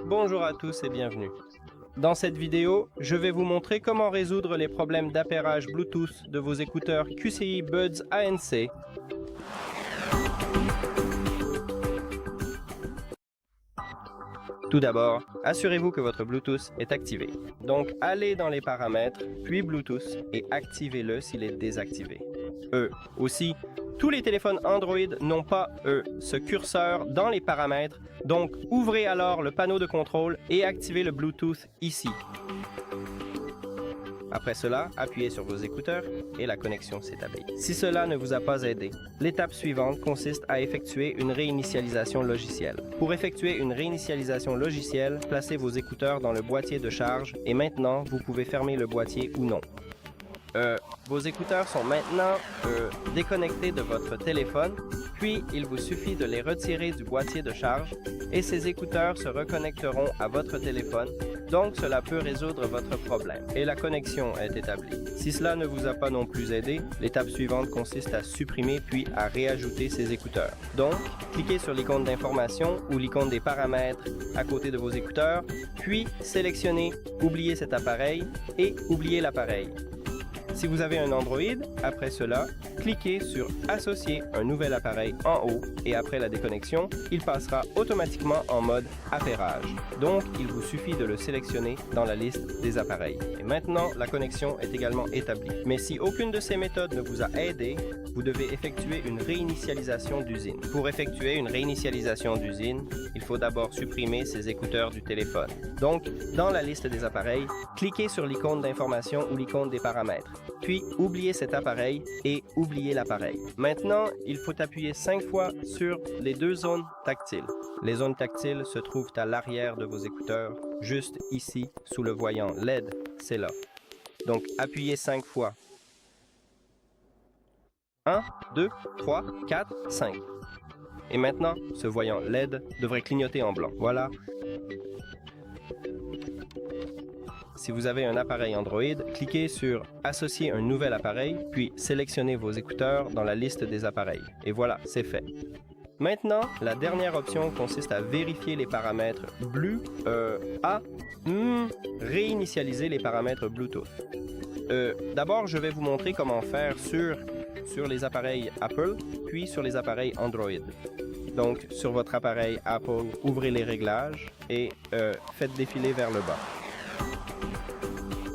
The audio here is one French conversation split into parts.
Bonjour à tous et bienvenue. Dans cette vidéo, je vais vous montrer comment résoudre les problèmes d'appairage Bluetooth de vos écouteurs QCI Buds ANC. Tout d'abord, assurez-vous que votre Bluetooth est activé. Donc, allez dans les paramètres, puis Bluetooth, et activez-le s'il est désactivé. Aussi, tous les téléphones Android n'ont pas, ce curseur dans les paramètres, donc ouvrez alors le panneau de contrôle et activez le Bluetooth ici. Après cela, appuyez sur vos écouteurs et la connexion s'établit. Si cela ne vous a pas aidé, l'étape suivante consiste à effectuer une réinitialisation logicielle. Pour effectuer une réinitialisation logicielle, placez vos écouteurs dans le boîtier de charge et maintenant, vous pouvez fermer le boîtier ou non. Vos écouteurs sont maintenant déconnectés de votre téléphone, puis il vous suffit de les retirer du boîtier de charge et ces écouteurs se reconnecteront à votre téléphone, donc cela peut résoudre votre problème. Et la connexion est établie. Si cela ne vous a pas non plus aidé, l'étape suivante consiste à supprimer puis à réajouter ces écouteurs. Donc, cliquez sur l'icône d'information ou l'icône des paramètres à côté de vos écouteurs, puis sélectionnez « Oublier cet appareil » et « Oublier l'appareil ». Si vous avez un Android, après cela, cliquez sur « Associer un nouvel appareil » en haut et après la déconnexion, il passera automatiquement en mode appairage. Donc, il vous suffit de le sélectionner dans la liste des appareils. Et maintenant, la connexion est également établie. Mais si aucune de ces méthodes ne vous a aidé, vous devez effectuer une réinitialisation d'usine. Pour effectuer une réinitialisation d'usine, il faut d'abord supprimer ces écouteurs du téléphone. Donc, dans la liste des appareils, cliquez sur l'icône d'information ou l'icône des paramètres. Puis, oubliez cet appareil et oubliez l'appareil. Maintenant, il faut appuyer 5 fois sur les deux zones tactiles. Les zones tactiles se trouvent à l'arrière de vos écouteurs, juste ici, sous le voyant LED, c'est là. Donc, appuyez 5 fois. 1, 2, 3, 4, 5. Et maintenant, ce voyant LED devrait clignoter en blanc. Voilà. Si vous avez un appareil Android, cliquez sur « Associer un nouvel appareil », puis sélectionnez vos écouteurs dans la liste des appareils. Et voilà, c'est fait. Maintenant, la dernière option consiste à vérifier les paramètres réinitialiser les paramètres Bluetooth. D'abord, je vais vous montrer comment faire sur les appareils Apple, puis sur les appareils Android. Donc, sur votre appareil Apple, ouvrez les réglages et faites défiler vers le bas.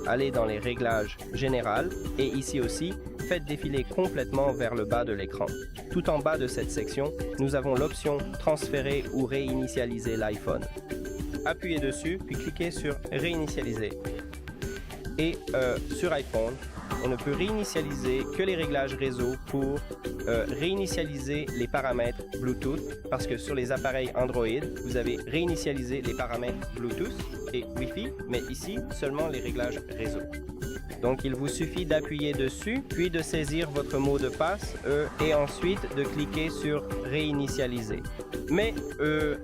Allez dans les réglages généraux et ici aussi, faites défiler complètement vers le bas de l'écran. Tout en bas de cette section, nous avons l'option « Transférer ou réinitialiser l'iPhone ». Appuyez dessus, puis cliquez sur « Réinitialiser ». Et sur iPhone, on ne peut réinitialiser que les réglages réseau pour réinitialiser les paramètres Bluetooth, parce que sur les appareils Android, vous avez réinitialisé les paramètres Bluetooth et Wi-Fi, mais ici, seulement les réglages réseau. Donc, il vous suffit d'appuyer dessus, puis de saisir votre mot de passe et ensuite de cliquer sur « Réinitialiser ». Mais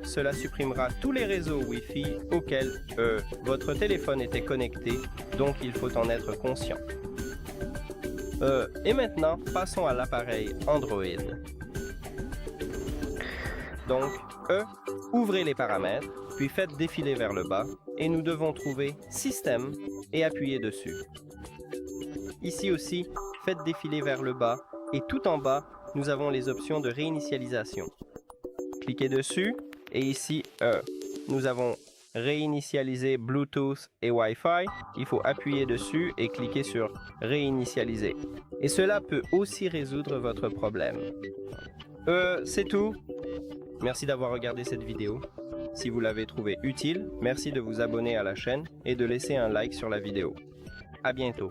cela supprimera tous les réseaux Wi-Fi auxquels votre téléphone était connecté, donc il faut en être conscient. Et maintenant, passons à l'appareil Android. Donc, ouvrez les paramètres, puis faites défiler vers le bas, et nous devons trouver « Système » et appuyer dessus. Ici aussi, faites défiler vers le bas, et tout en bas, nous avons les options de réinitialisation. Cliquez dessus, et ici, nous avons réinitialiser Bluetooth et Wi-Fi, il faut appuyer dessus et cliquer sur réinitialiser. Et cela peut aussi résoudre votre problème. C'est tout. Merci d'avoir regardé cette vidéo. Si vous l'avez trouvée utile, merci de vous abonner à la chaîne et de laisser un like sur la vidéo. À bientôt.